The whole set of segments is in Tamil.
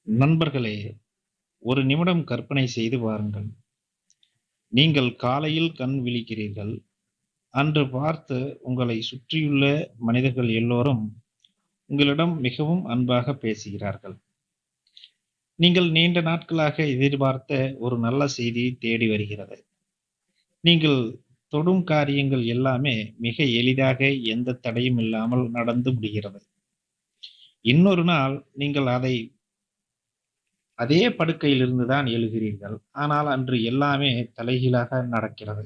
நண்பர்களே, ஒரு நிமிடம் கற்பனை செய்து பாருங்கள். நீங்கள் காலையில் கண் விழிக்கிறீர்கள். அன்று பார்த்து உங்களை சுற்றியுள்ள மனிதர்கள் எல்லோரும் உங்களிடம் மிகவும் அன்பாக பேசுகிறார்கள். நீங்கள் நீண்ட நாட்களாக எதிர்பார்த்த ஒரு நல்ல செய்தி தேடி வருகிறது. நீங்கள் தொடும் காரியங்கள் எல்லாமே மிக எளிதாக எந்த தடையும் இல்லாமல் நடந்து முடிகிறது. இன்னொரு நாள் நீங்கள் அதே படுக்கையிலிருந்து தான் எழுகிறீர்கள். ஆனால் அன்று எல்லாமே தலைகீழாக நடக்கிறது.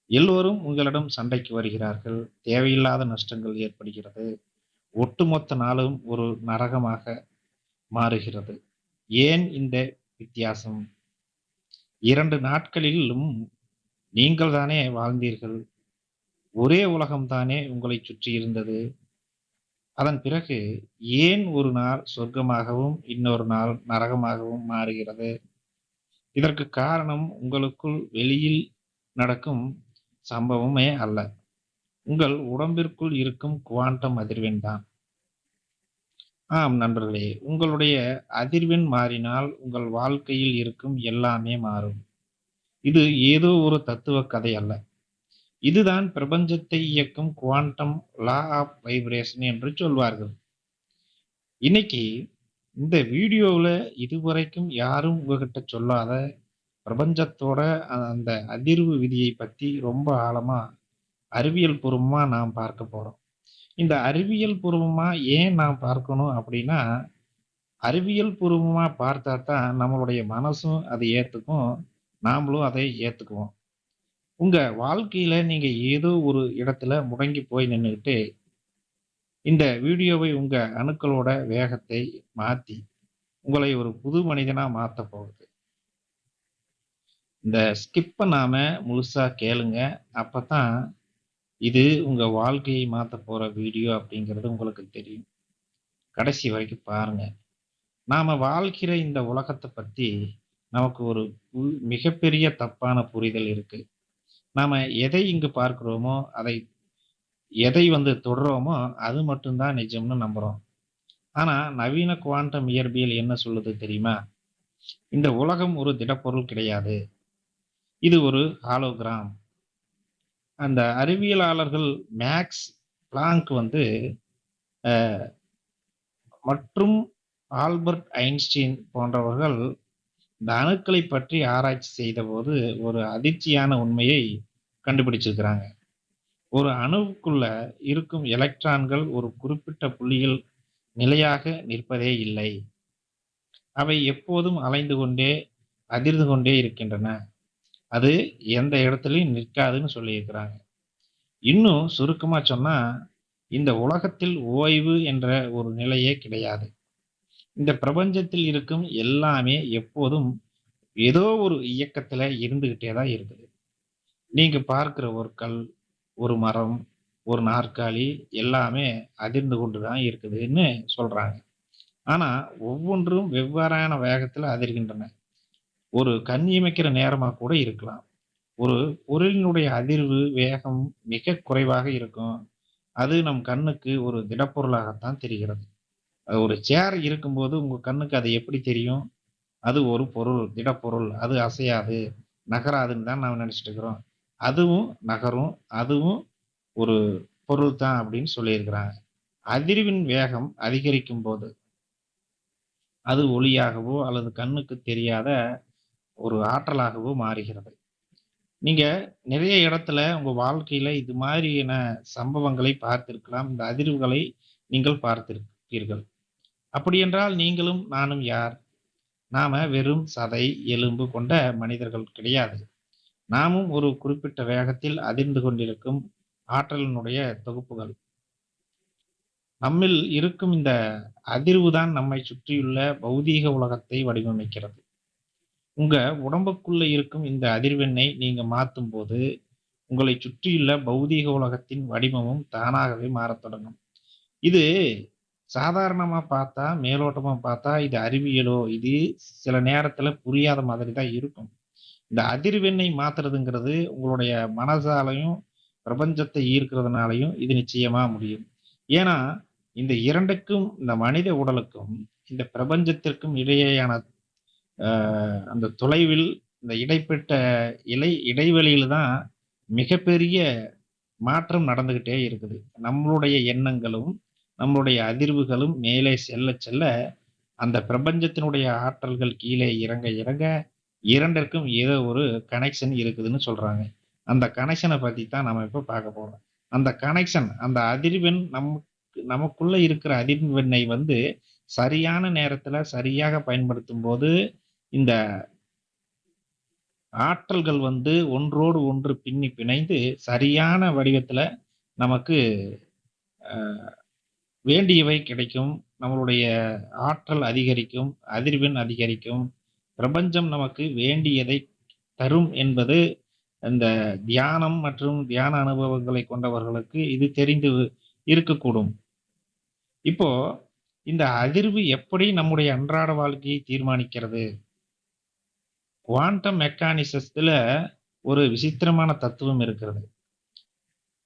எல்லோரும் உங்களிடம் சண்டைக்கு வருகிறார்கள். தேவையில்லாத நஷ்டங்கள் ஏற்படுகிறது. ஒட்டுமொத்த நாளும் ஒரு நரகமாக மாறுகிறது. ஏன் இந்த வித்தியாசம்? 2 நாட்களிலும் நீங்கள் தானே வாழ்ந்தீர்கள். ஒரே உலகம் தானே உங்களைச் சுற்றி இருந்தது. அதன் பிறகு ஏன் ஒரு நாள் சொர்க்கமாகவும், இன்னொரு நாள் நரகமாகவும் மாறுகிறது? இதற்கு காரணம் உங்களுக்குள் வெளியில் நடக்கும் சம்பவமே அல்ல. உங்கள் உடம்பிற்குள் இருக்கும் குவாண்டம் அதிர்வெண் தான். ஆம் நண்பர்களே, உங்களுடைய அதிர்வெண் மாறினால் உங்கள் வாழ்க்கையில் இருக்கும் எல்லாமே மாறும். இது ஏதோ ஒரு தத்துவ கதை அல்ல. இதுதான் பிரபஞ்சத்தை இயக்கும் குவாண்டம் லா ஆஃப் வைப்ரேஷன் என்று சொல்வார்கள். இன்னைக்கு இந்த வீடியோவில் இதுவரைக்கும் யாரும் உங்ககிட்ட சொல்லாத பிரபஞ்சத்தோட அந்த அதிர்வு விதியை பற்றி ரொம்ப ஆழமா அறிவியல் பூர்வமா நாம் பார்க்க போறோம். இந்த அறிவியல் பூர்வமா ஏன் நாம் பார்க்கணும் அப்படின்னா, அறிவியல் பூர்வமா பார்த்தா தான் நம்மளுடைய மனசும் அதை ஏத்துக்கும். நாமளும் அதை ஏத்துக்குவோம். உங்க வாழ்க்கையில நீங்க ஏதோ ஒரு இடத்துல முடங்கி போய் நின்னுகிட்டு, இந்த வீடியோவை உங்க அணுக்களோட வேகத்தை மாத்தி, உங்களை ஒரு புது மனிதனா மாத்தப் போகுது. இந்த ஸ்கிப் பண்ணாம முழுசா கேளுங்க. அப்பதான் இது உங்க வாழ்க்கையை மாத்தப் போற வீடியோ அப்படிங்கிறது உங்களுக்கு தெரியும். கடைசி வரைக்கும் பாருங்க. நாம வாழ்கிற இந்த உலகத்தை பத்தி நமக்கு ஒரு மிகப்பெரிய தப்பான புரிதல் இருக்கு. நாம எதை இங்கு பார்க்கிறோமோ, எதை தொடுறோமோ, அது மட்டும்தான் நிஜம்னு நம்புறோம். ஆனா நவீன குவாண்டம் இயற்பியல் என்ன சொல்லுது தெரியுமா? இந்த உலகம் ஒரு திடப்பொருள் கிடையாது. இது ஒரு ஹாலோகிராம். அந்த அறிவியலாளர்கள் மேக்ஸ் பிளாங்க் மற்றும் ஆல்பர்ட் ஐன்ஸ்டீன் போன்றவர்கள் இந்த அணுக்களை பற்றி ஆராய்ச்சி செய்தபோது ஒரு அதிர்ச்சியான உண்மையை கண்டுபிடிச்சிருக்கிறாங்க. ஒரு அணுவுக்குள்ள இருக்கும் எலக்ட்ரான்கள் ஒரு குறிப்பிட்ட புள்ளியில் நிலையாக நிற்பதே இல்லை. அவை எப்போதும் அலைந்து கொண்டே, அதிர்ந்து கொண்டே இருக்கின்றன. அது எந்த இடத்துலயும் நிற்காதுன்னு சொல்லியிருக்கிறாங்க. இன்னும் சுருக்கமா சொன்னா, இந்த உலகத்தில் ஓய்வு என்ற ஒரு நிலையே கிடையாது. இந்த பிரபஞ்சத்தில் இருக்கும் எல்லாமே எப்போதும் ஏதோ ஒரு இயக்கத்துல இருந்துகிட்டே தான் இருக்குது. நீங்க பார்க்கிற ஒரு கல், ஒரு மரம், ஒரு நாற்காலி எல்லாமே அதிர்ந்து கொண்டு தான் இருக்குதுன்னு சொல்றாங்க. ஆனா ஒவ்வொன்றும் வெவ்வேறான வேகத்துல அதிர்கின்றன. ஒரு கண் இமைக்கிற நேரமா கூட இருக்கலாம். ஒரு பொருளினுடைய அதிர்வு வேகம் மிக குறைவாக இருக்கும். அது நம் கண்ணுக்கு ஒரு திடப்பொருளாகத்தான் தெரிகிறது. அது ஒரு சேர் இருக்கும்போது உங்க கண்ணுக்கு அது எப்படி தெரியும்? அது ஒரு பொருள், திடப்பொருள். அது அசையாது, நகராதுன்னு தான் நாம நினைச்சிட்டு இருக்கிறோம். அதுவும் நகரும். அதுவும் ஒரு பொருள் தான் அப்படின்னு சொல்லியிருக்கிறாங்க. அதிர்வின் வேகம் அதிகரிக்கும் போது அது ஒளியாகவோ அல்லது கண்ணுக்கு தெரியாத ஒரு ஆற்றலாகவோ மாறுகிறது. நீங்க நிறைய இடத்துல உங்க வாழ்க்கையில இது மாதிரியான சம்பவங்களை பார்த்திருக்கலாம். இந்த அதிர்வுகளை நீங்கள் பார்த்திருப்பீர்கள். அப்படியென்றால் நீங்களும் நானும் யார்? நாம வெறும் சதை, எலும்பு கொண்ட மனிதர்கள் கிடையாது. நாமும் ஒரு குறிப்பிட்ட வேகத்தில் அதிர்ந்து கொண்டிருக்கும் ஆற்றலினுடைய தொகுப்புகள். நம்மில் இருக்கும் இந்த அதிர்வு தான் நம்மை சுற்றியுள்ள பௌதீக உலகத்தை வடிவமைக்கிறது. உங்க உடம்புக்குள்ள இருக்கும் இந்த அதிர்வெண்ணை நீங்க மாத்தும்போது, உங்களை சுற்றியுள்ள பௌதீக உலகத்தின் வடிவமும் தானாகவே மாறத் தொடங்கும். இது சாதாரணமா பார்த்தா, மேலோட்டமா பார்த்தா இது அறிவியலோ, இது சில நேரத்துல புரியாத மாதிரி தான் இருக்கும். இந்த அதிர்வெண்ணை மாத்துறதுங்கிறது உங்களுடைய மனசாலையும், பிரபஞ்சத்தை ஈர்க்கிறதுனாலயும் இது நிச்சயமா முடியும். ஏன்னா, இந்த 2க்கும் இந்த மனித உடலுக்கும் இந்த பிரபஞ்சத்திற்கும் இடையேயான அந்த தொலைவில் இந்த இடைப்பட்ட இடைவெளியில தான் மிகப்பெரிய மாற்றம் நடந்துகிட்டே இருக்குது. நம்மளுடைய எண்ணங்களும், நம்மளுடைய அதிர்வுகளும் மேலே செல்ல செல்ல, அந்த பிரபஞ்சத்தினுடைய ஆற்றல்கள் கீழே இறங்க இறங்க 2ற்கும் ஏதோ ஒரு கனெக்ஷன் இருக்குதுன்னு சொல்றாங்க. அந்த கனெக்ஷன பத்தி தான் நம்ம இப்ப பார்க்க போறோம். அந்த கனெக்ஷன், அந்த அதிர்வெண் நமக்குள்ள இருக்கிற அதிர்வெண்ணை வந்து சரியான நேரத்துல சரியாக பயன்படுத்தும்போது, இந்த ஆற்றல்கள் வந்து ஒன்றோடு ஒன்று பின்னி பிணைந்து சரியான வடிவத்துல நமக்கு வேண்டியவை கிடைக்கும். நம்மளுடைய ஆற்றல் அதிகரிக்கும், அதிர்வெண் அதிகரிக்கும். பிரபஞ்சம் நமக்கு வேண்டியதை தரும் என்பது இந்த தியானம் மற்றும் தியான அனுபவங்களை கொண்டவர்களுக்கு இது தெரிந்து இருக்கக்கூடும். இப்போ இந்த அதிர்வு எப்படி நம்முடைய அன்றாட வாழ்க்கையை தீர்மானிக்கிறது? குவாண்டம் மெக்கானிசத்துல ஒரு விசித்திரமான தத்துவம் இருக்கிறது.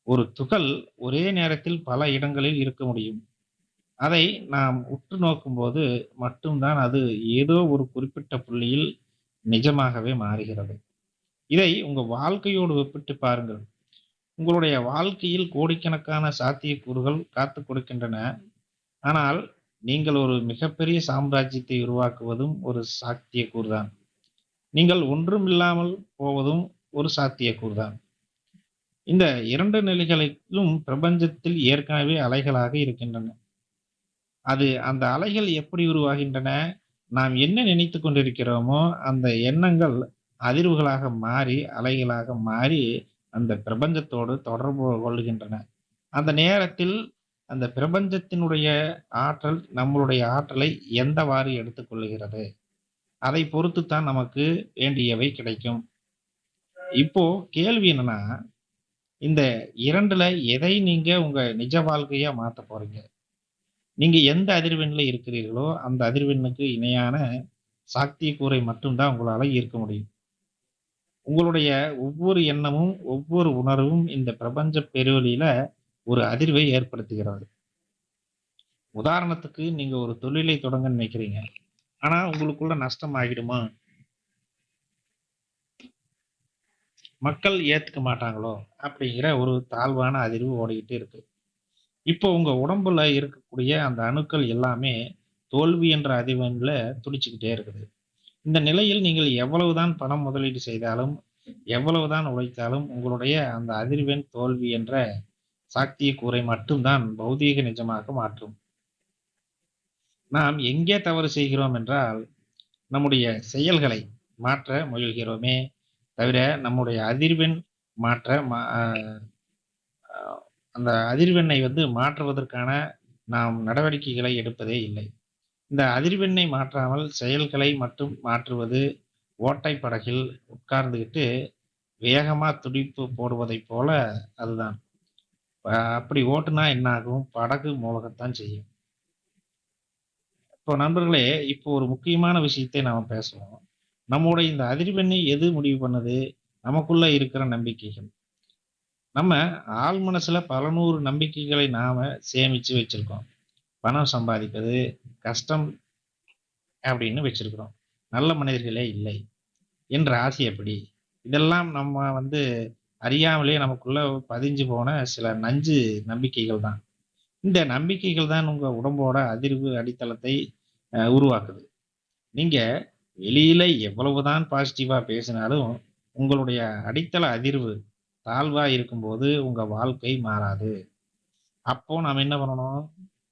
ஒரு துகள் ஒரே நேரத்தில் பல இடங்களில் இருக்க முடியும். அதை நாம் உற்று நோக்கும்போது மட்டும்தான் அது ஏதோ ஒரு குறிப்பிட்ட புள்ளியில் நிஜமாகவே மாறுகிறது. இதை உங்க வாழ்க்கையோடு ஒப்பிட்டு பாருங்கள். உங்களுடைய வாழ்க்கையில் கோடிக்கணக்கான சாத்தியக்கூறுகள் காத்துக் கொடுக்கின்றன. ஆனால் நீங்கள் ஒரு மிகப்பெரிய சாம்ராஜ்யத்தை உருவாக்குவதும் ஒரு சாத்தியக்கூறுதான். நீங்கள் ஒன்றுமில்லாமல் போவதும் ஒரு சாத்தியக்கூறுதான். இந்த 2 நிலைகளிலும் பிரபஞ்சத்தில் ஏற்கனவே அலைகளாக இருக்கின்றன. அந்த அலைகள் எப்படி உருவாகின்றன? நாம் என்ன நினைத்துக் கொண்டிருக்கிறோமோ, அந்த எண்ணங்கள் அதிர்வுகளாக மாறி, அலைகளாக மாறி, அந்த பிரபஞ்சத்தோடு தொடர்பு கொள்ளுகின்றன. அந்த நேரத்தில் அந்த பிரபஞ்சத்தினுடைய ஆற்றல் நம்மளுடைய ஆற்றலை எந்தவாறு எடுத்துக்கொள்ளுகிறது? அதை பொறுத்து தான் நமக்கு வேண்டியவை கிடைக்கும். இப்போ கேள்வி என்னன்னா, இந்த 2ல எதை நீங்க உங்க நிஜ வாழ்க்கையா மாத்தப் போறீங்க? நீங்க எந்த அதிர்வெண்ல இருக்கிறீர்களோ, அந்த அதிர்வெண்ணுக்கு இணையான சாத்தியக்கூறை மட்டும் தான் உங்களால ஈர்க்க முடியும். உங்களுடைய ஒவ்வொரு எண்ணமும், ஒவ்வொரு உணர்வும் இந்த பிரபஞ்ச பெருவெளியில ஒரு அதிர்வை ஏற்படுத்துகிறது. உதாரணத்துக்கு நீங்க ஒரு தொழிலை தொடங்க நினைக்கிறீங்க. ஆனா உங்களுக்குள்ள நஷ்டம் ஆகிடுமா? மக்கள் ஏத்துக்க மாட்டாங்களோ? அப்படிங்கிற ஒரு தாழ்வான அதிர்வு ஓடிக்கிட்டு இருக்கு. இப்போ உங்க உடம்புல இருக்கக்கூடிய அந்த அணுக்கள் எல்லாமே தோல்வி என்ற அதிர்வெண்ல துடிச்சுக்கிட்டே இருக்குது. இந்த நிலையில் நீங்கள் எவ்வளவுதான் பணம் முதலீடு செய்தாலும், எவ்வளவுதான் உழைத்தாலும் உங்களுடைய அந்த அதிர்வெண் தோல்வி என்ற சாத்தியக்கூறை மட்டும்தான் பௌதீக நிஜமாக மாற்றும். நாம் எங்கே தவறு செய்கிறோம் என்றால், நம்முடைய செயல்களை மாற்ற முயல்கிறோமே தவிர, நம்முடைய அதிர்வெண் மாற்ற அந்த அதிர்வெண்ணை வந்து மாற்றுவதற்கான நாம் நடவடிக்கைகளை எடுப்பதே இல்லை. இந்த அதிர்வெண்ணை மாற்றாமல் செயல்களை மட்டும் மாற்றுவது ஓட்டை படகில் உட்கார்ந்துகிட்டு வேகமா துடிப்பு போடுவதைப் போல அதுதான். அப்படி ஓட்டுனா என்ன ஆகும்? படகு மூழ்கத்தான் செய்யும். இப்போ நண்பர்களே, இப்போ ஒரு முக்கியமான விஷயத்தை நாம பேசுவோம். நம்முடைய இந்த அதிர்வெண்ணை எது முடிவு பண்ணுது? நமக்குள்ள இருக்கிற நம்பிக்கைகள். நம்ம ஆழ் மனசுல பல 100 நம்பிக்கைகளை நாம சேமிச்சு வச்சிருக்கோம். பணம் சம்பாதிப்பது கஷ்டம் அப்படின்னு வச்சிருக்கிறோம். நல்ல மனிதர்களே இல்லை என்ற ஆசை எப்படி? இதெல்லாம் நம்ம வந்து அறியாமலே நமக்குள்ள பதிஞ்சு போன சில நஞ்சு நம்பிக்கைகள் தான். இந்த நம்பிக்கைகள் தான் உங்க உடம்போட அதிர்வு அடித்தளத்தை உருவாக்குது. நீங்க வெளியில எவ்வளவுதான் பாசிட்டிவா பேசினாலும், உங்களுடைய அடித்தள அதிர்வு தாழ்வா இருக்கும்போது உங்க வாழ்க்கை மாறாது. அப்போ நாம என்ன பண்ணணும்?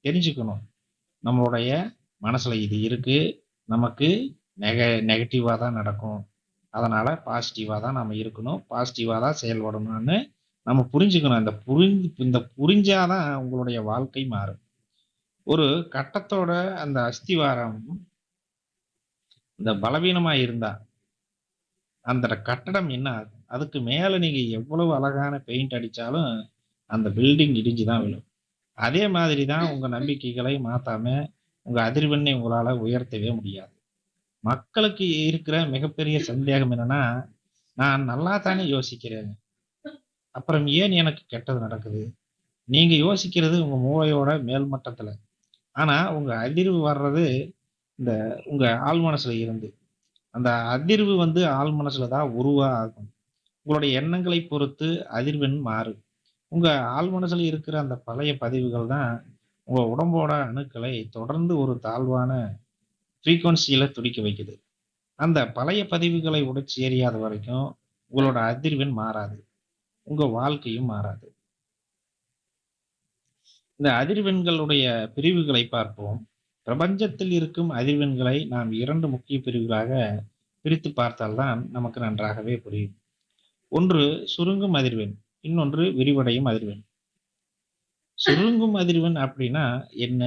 தெரிஞ்சுக்கணும். நம்மளுடைய மனசுல இது இருக்கு. நமக்கு நெகட்டிவா தான் நடக்கும். அதனால பாசிட்டிவா தான் நாம இருக்கணும். பாசிட்டிவா தான் செயல்படணும்னு நம்ம புரிஞ்சுக்கணும். இந்த புரிஞ்சாதான் உங்களுடைய வாழ்க்கை மாறும். ஒரு கட்டத்தோட அந்த அஸ்திவாரம் இந்த பலவீனமா இருந்தா, அந்த கட்டடம் என்ன ஆகும்? அதுக்கு மேல நீங்க எவ்வளவு அழகான பெயிண்ட் அடிச்சாலும், அந்த பில்டிங் இடிஞ்சு தான் விழும். அதே மாதிரி தான் உங்க நம்பிக்கைகளை மாத்தாம, உங்க அதிர்வெண்ணை உங்களால உயர்த்தவே முடியாது. மக்களுக்கு இருக்கிற மிகப்பெரிய சந்தேகம் என்னன்னா, நான் நல்லா தானே யோசிக்கிறேன். அப்புறம் ஏன் எனக்கு கெட்டது நடக்குது? நீங்க யோசிக்கிறது உங்க மூளையோட மேல் மட்டத்துல. ஆனா, உங்க அதிர்வு வர்றது இந்த உங்க ஆழ் மனசுல இருந்து. அந்த அதிர்வு வந்து ஆழ் மனசுல தான் உருவாகும். உங்களுடைய எண்ணங்களை பொறுத்து அதிர்வெண் மாறும். உங்க ஆழ் மனசுல இருக்கிற அந்த பழைய பதிவுகள் தான் உங்க உடம்போட அணுக்களை தொடர்ந்து ஒரு தாழ்வான ஃப்ரீக்வன்சியில துடிக்க வைக்குது. அந்த பழைய பதிவுகளை உடைச்சு எறியாத வரைக்கும் உங்களோட அதிர்வெண் மாறாது. உங்க வாழ்க்கையும் மாறாது. இந்த அதிர்வெண்களுடைய பிரிவுகளை பார்ப்போம். பிரபஞ்சத்தில் இருக்கும் அதிர்வெண்களை நாம் 2 முக்கிய பிரிவுகளாக பிரித்து பார்த்தால் தான் நமக்கு நன்றாகவே புரியும். ஒன்று சுருங்கும் அதிர்வெண், இன்னொன்று விரிவடையும் அதிர்வெண். சுருங்கும் அதிர்வெண் அப்படின்னா என்ன?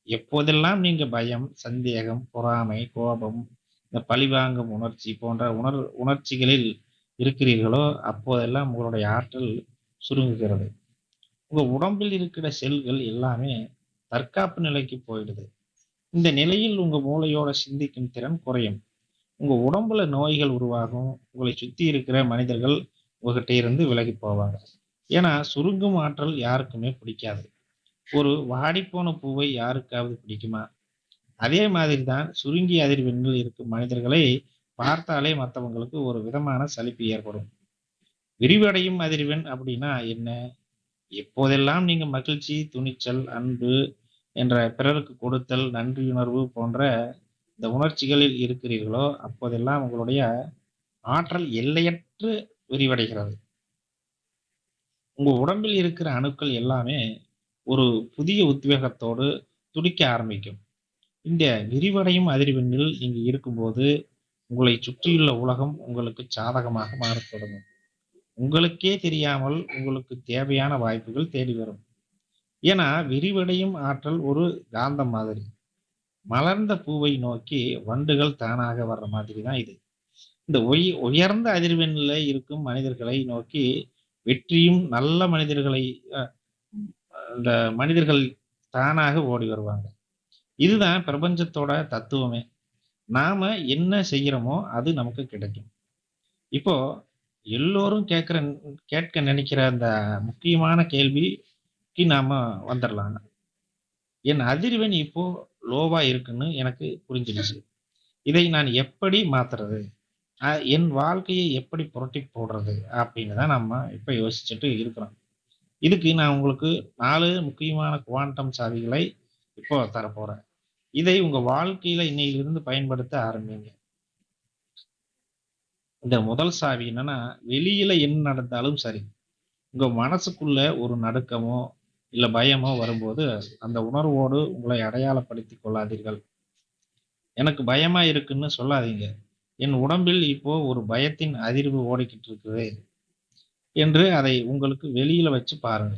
எப்போதெல்லாம் நீங்க பயம், சந்தேகம், பொறாமை, கோபம், இந்த பழிவாங்கும் உணர்ச்சி போன்ற உணர்ச்சிகளில் இருக்கிறீர்களோ, அப்போதெல்லாம் உங்களுடைய ஆற்றல் சுருங்குகிறது. உங்க உடம்பில் இருக்கிற செல்கள் எல்லாமே தற்காப்பு நிலைக்கு போயிடுது. இந்த நிலையில் உங்க மூளையோட சிந்திக்கும் திறன் குறையும். உங்க உடம்புல நோய்கள் உருவாகும். உங்களை சுத்தி இருக்கிற மனிதர்கள் உங்ககிட்ட இருந்து விலகி போவாங்க. ஏன்னா சுருங்கும் ஆற்றல் யாருக்குமே பிடிக்காது. ஒரு வாடிப்போன பூவை யாருக்காவது பிடிக்குமா? அதே மாதிரி தான் சுருங்கிய அதிர்வெண்ணில் இருக்கும் மனிதர்களை பார்த்தாலே மற்றவங்களுக்கு ஒரு விதமான சலிப்பு ஏற்படும். விரிவடையும் அதிர்வெண் அப்படின்னா என்ன? எப்போதெல்லாம் நீங்க மகிழ்ச்சி, துணிச்சல், அன்பு என்ற பிறருக்கு கொடுத்தல், நன்றியுணர்வு போன்ற இந்த உணர்ச்சிகளில் இருக்கிறீர்களோ, அப்போதெல்லாம் உங்களுடைய ஆற்றல் எல்லையற்று விரிவடைகிறது. உங்க உடம்பில் இருக்கிற அணுக்கள் எல்லாமே ஒரு புதிய உத்வேகத்தோடு துடிக்க ஆரம்பிக்கும். இந்த விரிவடையும் அதிர்வெண்ணில் நீங்க இருக்கும்போது, உங்களை சுற்றியுள்ள உலகம் உங்களுக்கு சாதகமாக மாறத் தொடங்கும். உங்களுக்கே தெரியாமல் உங்களுக்கு தேவையான வாய்ப்புகள் தேடி வரும். ஏன்னா, விரிவடையும் ஆற்றல் ஒரு காந்தம் மாதிரி. மலர்ந்த பூவை நோக்கி வண்டுகள் தானாக வர்ற மாதிரி தான் இது. இந்த உயர்ந்த அதிர்வெண்ணில இருக்கும் மனிதர்களை நோக்கி வெற்றியும் நல்ல மனிதர்களை அ இந்த மனிதர்கள் தானாக ஓடி வருவாங்க. இதுதான் பிரபஞ்சத்தோட தத்துவமே. நாம என்ன செய்யறோமோ அது நமக்கு கிடைக்கும். இப்போ எல்லோரும் கேட்க நினைக்கிற அந்த முக்கியமான கேள்விக்கு நாம வந்துரலாம். என் அதிர்வெண் இப்போ லோவா இருக்குன்னு எனக்கு புரிஞ்சிடுச்சு. இதை நான் எப்படி மாத்துறது? என் வாழ்க்கையை எப்படி புரட்டி போடுறது? அப்படின்னு தான் நம்ம இப்ப யோசிச்சுட்டு இருக்கிறோம். இதுக்கு நான் உங்களுக்கு 4 முக்கியமான குவாண்டம் சாவிகளை இப்போ தரப்போறேன். இதை உங்க வாழ்க்கையில இன்னையிலிருந்து பயன்படுத்த ஆரம்பிங்க. இந்த முதல் சாவி என்னன்னா, வெளியில என்ன நடந்தாலும் சரி, உங்க மனசுக்குள்ள ஒரு நடுக்கமோ, இல்ல பயமோ வரும்போது, அந்த உணர்வோடு உங்களை அடையாளப்படுத்திக் கொள்ளாதீர்கள். எனக்கு பயமா இருக்குன்னு சொல்லாதீங்க. என் உடம்பில் இப்போ ஒரு பயத்தின் அதிர்வு ஓடிக்கிட்டு இருக்குது என்று அதை உங்களுக்கு வெளியில வச்சு பாருங்க.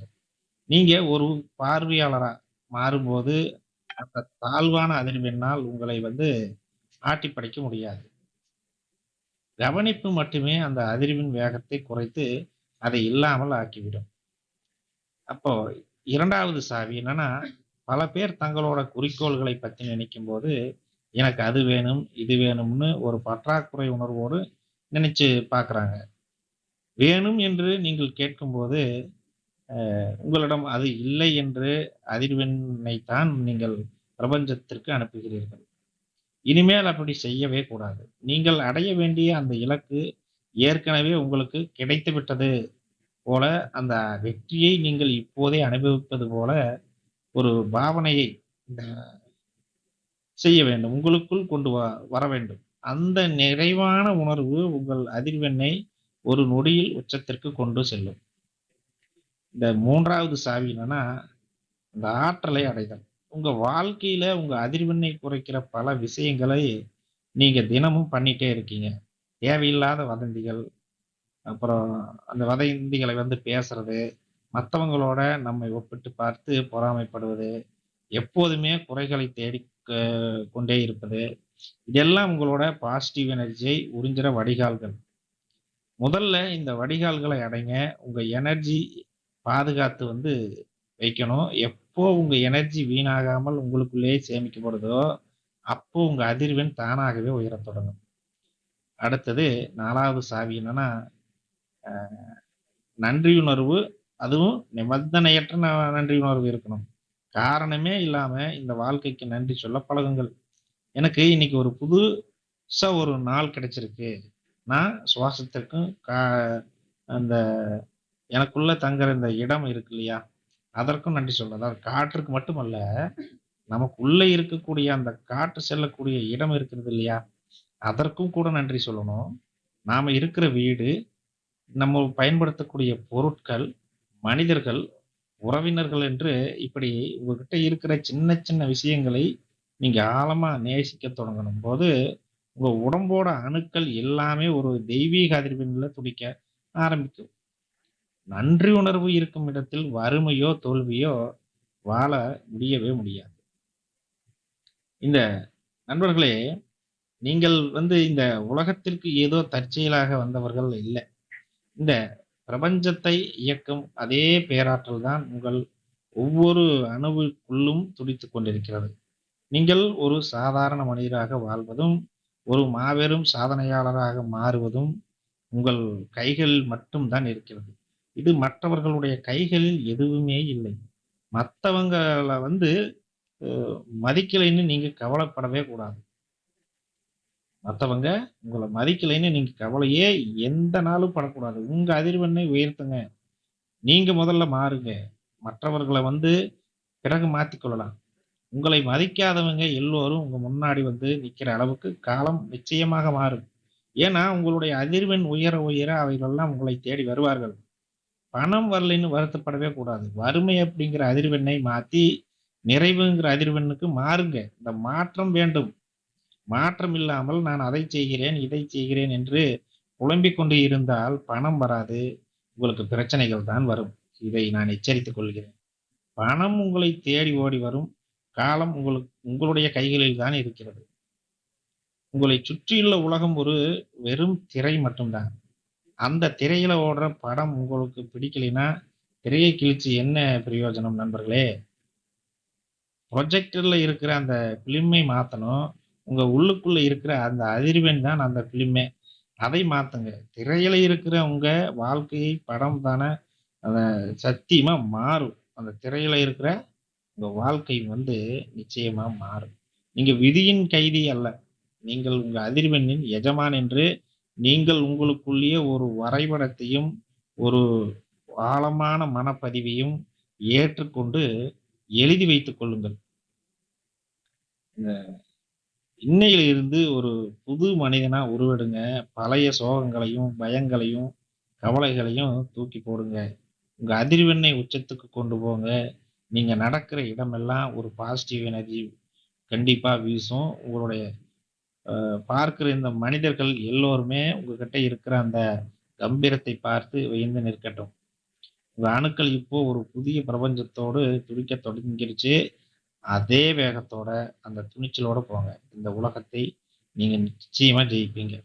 நீங்க ஒரு பார்வையாளரா மாறும்போது, அந்த தாழ்வான அதிர்வெண்ணால் உங்களை வந்து ஆட்டி படைக்க முடியாது. கவனிப்பு மட்டுமே அந்த அதிர்வின் வேகத்தை குறைத்து, அதை இல்லாமல் ஆக்கிவிடும். அப்போ 2வது சாவி என்னன்னா, பல பேர் தங்களோட குறிக்கோள்களை பத்தி நினைக்கும்போது, எனக்கு அது வேணும், இது வேணும்னு ஒரு பற்றாக்குறை உணர்வோடு நினைச்சு பார்க்குறாங்க. வேணும் என்று நீங்கள் கேட்கும்போது, உங்களிடம் அது இல்லை என்று அதிர்வெண்ணைத்தான் நீங்கள் பிரபஞ்சத்திற்கு அனுப்புகிறீர்கள். இனிமேல் அப்படி செய்யவே கூடாது. நீங்கள் அடைய வேண்டிய அந்த இலக்கு ஏற்கனவே உங்களுக்கு கிடைத்து விட்டது போல, அந்த வெற்றியை நீங்கள் இப்போதே அனுபவிப்பது போல ஒரு பாவனையை அ செய்ய வேண்டும். உங்களுக்குள் கொண்டு வர வேண்டும். அந்த நிறைவான உணர்வு உங்கள் அதிர்வெண்ணை ஒரு நொடியில் உச்சத்திற்கு கொண்டு செல்லும். இந்த 3வது சாவி என்னன்னா, இந்த ஆற்றலை அடைதல். உங்க வாழ்க்கையில உங்க அதிர்வெண்ணை குறைக்கிற பல விஷயங்களை நீங்க தினமும் பண்ணிட்டே இருக்கீங்க. தேவையில்லாத வதந்திகள், அப்புறம் அந்த வதந்திகளை வந்து பேசுறது, மத்தவங்களோட நம்மை ஒப்பிட்டு பார்த்து பொறாமைப்படுவது, எப்போதுமே குறைகளை தேடிக் கொண்டே இருப்பது. இதெல்லாம் உங்களோட பாசிட்டிவ் எனர்ஜியை உறிஞ்சுற வடிகால்கள். முதல்ல இந்த வடிகால்களை அடைங்க. உங்க எனர்ஜி பாதுகாத்து வந்து வைக்கணும். எப்போ உங்க எனர்ஜி வீணாகாமல் உங்களுக்குள்ளேயே சேமிக்கப்படுதோ, அப்போ உங்க அதிர்வெண் தானாகவே உயரத் தொடங்கும். அடுத்தது 4வது சாவி என்னன்னா, நன்றியுணர்வு. அதுவும் நிபந்தனையற்ற நன்றியுணர்வு இருக்கணும். காரணமே இல்லாம இந்த வாழ்க்கைக்கு நன்றி சொல்ல பழகுங்கள். எனக்கு இன்னைக்கு ஒரு புதுசா ஒரு நாள் கிடைச்சிருக்கு. நான் சுவாசத்திற்கும் அந்த எனக்குள்ள தங்குற இந்த இடம் இருக்கு இல்லையா? அதற்கும் நன்றி சொல்லணும். அதாவது காற்றுக்கு மட்டுமல்ல, நமக்குள்ள இருக்கக்கூடிய அந்த காற்று செல்லக்கூடிய இடம் இருக்கிறது இல்லையா? அதற்கும் கூட நன்றி சொல்லணும். நாம இருக்கிற வீடு, நம்ம பயன்படுத்தக்கூடிய பொருட்கள், மனிதர்கள், உறவினர்கள் என்று இப்படி உங்ககிட்ட இருக்கிற சின்ன சின்ன விஷயங்களை நீங்க ஆழமா நேசிக்கத் தொடங்கணும் போது, உங்க உடம்போட அணுக்கள் எல்லாமே ஒரு தெய்வீக அதிர்வெண்ல துடிக்க ஆரம்பிக்கும். நன்றி உணர்வு இருக்கும் இடத்தில் வறுமையோ, தோல்வியோ வாழ முடியவே முடியாது. இந்த நண்பர்களே, நீங்கள் இந்த உலகத்திற்கு ஏதோ தற்செயலாக வந்தவர்கள் இல்ல. இந்த பிரபஞ்சத்தை இயக்கும் அதே பேராற்றல் தான் உங்கள் ஒவ்வொரு அணுவுக்குள்ளும் துடித்துக் கொண்டிருக்கிறது. நீங்கள் ஒரு சாதாரண மனிதராக வாழ்வதும், ஒரு மாபெரும் சாதனையாளராக மாறுவதும் உங்கள் கைகளில் மட்டும் தான் இருக்கிறது. இது மற்றவர்களுடைய கைகளில் எதுவுமே இல்லை. மத்தவங்கள அ மதிக்கலைன்னு நீங்க கவலைப்படவே கூடாது. மத்தவங்க உங்கள மதிக்கலைன்னு நீங்க கவலையே எந்த நாளும் படக்கூடாது. உங்க அதிர்வெண்ணை உயர்த்துங்க. நீங்க முதல்ல மாறுங்க. மற்றவர்கள பிறகு மாத்திக் கொள்ளலாம். உங்களை மதிக்காதவங்க எல்லோரும் உங்க முன்னாடி நிக்கிற அளவுக்கு காலம் நிச்சயமாக மாறும். ஏன்னா, உங்களுடைய அதிர்வெண் உயர உயர அவைகளெல்லாம் உங்களை தேடி வருவார்கள். பணம் வரலைன்னு வருத்தப்படவே கூடாது. வறுமை அப்படிங்கிற அதிர்வெண்ணை மாத்தி, நிறைவுங்கிற அதிர்வெண்ணுக்கு மாறுங்க. இந்த மாற்றம் வேண்டும். மாற்றம் இல்லாமல் நான் அதைச் செய்கிறேன், இதைச் செய்கிறேன் என்று புலம்பிக் கொண்டு இருந்தால் பணம் வராது. உங்களுக்கு பிரச்சனைகள் தான் வரும். இதை நான் எச்சரித்துக் கொள்கிறேன். பணம் உங்களை தேடி ஓடி வரும். காலம் உங்களுடைய கைகளில் தான் இருக்கிறது. உங்களைச் சுற்றியுள்ள உலகம் ஒரு வெறும் திரை மட்டும் தான். அந்த திரையில ஓடுற படம் உங்களுக்கு பிடிக்கலைன்னா, திரையை கிழிச்சு என்ன பிரயோஜனம் நண்பர்களே? ப்ரொஜெக்டர்ல இருக்கிற அந்த ஃபிலிமை மாத்தணும். உங்க உள்ளுக்குள்ள இருக்கிற அந்த அதிர்வெண் தான் அந்த ஃபிலிமே. அதை மாத்துங்க. திரையில இருக்கிற உங்க வாழ்க்கை படம் தான அத சத்தியமா மாறும். அந்த திரையில இருக்கிற உங்க வாழ்க்கை நிச்சயமா மாறும். நீங்க விதியின் கைதி அல்ல. நீங்கள் உங்க அதிர்வெண்ணின் எஜமான் என்று நீங்கள் உங்களுக்குள்ளேயே ஒரு வரைபடத்தையும், ஒரு ஆழமான மனப்பதிவையும் ஏற்றுக்கொண்டு எழுதி வைத்துக் கொள்ளுங்கள். இன்னையில இருந்து ஒரு புது மனிதனா உருவெடுங்க. பழைய சோகங்களையும், பயங்களையும், கவலைகளையும் தூக்கி போடுங்க. உங்க அதிர்வெண்ணை உச்சத்துக்கு கொண்டு போங்க. நீங்க நடக்கிற இடமெல்லாம் ஒரு பாசிட்டிவ் எனர்ஜி கண்டிப்பா வீசும். உங்களுடைய பார்க்கிற இந்த மனிதர்கள் எல்லோருமே உங்ககிட்ட இருக்கிற அந்த கம்பீரத்தை பார்த்து வியந்து நிற்கட்டும். உங்க அணுக்கள் இப்போ ஒரு புதிய பிரபஞ்சத்தோடு துடிக்கத் தொடங்கிருச்சு. அதே வேகத்தோட, அந்த துணிச்சலோட போங்க. இந்த உலகத்தை நீங்க நிச்சயமா ஜெயிப்பீங்க.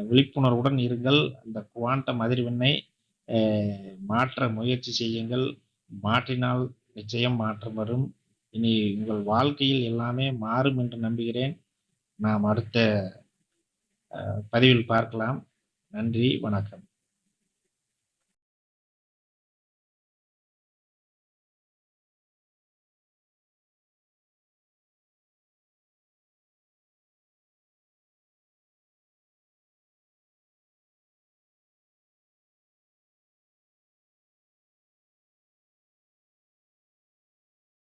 விழிப்புணர்வுடன் இருங்கள். அந்த குவாண்டம் அதிர்வெண்ணை அ மாற்ற முயற்சி செய்யுங்கள். மாற்றினால் நிச்சயம் மாற்றம் வரும். இனி உங்கள் வாழ்க்கையில் எல்லாமே மாறும் என்று நம்புகிறேன். நாம் அடுத்த பதிவில் பார்க்கலாம். நன்றி, வணக்கம்.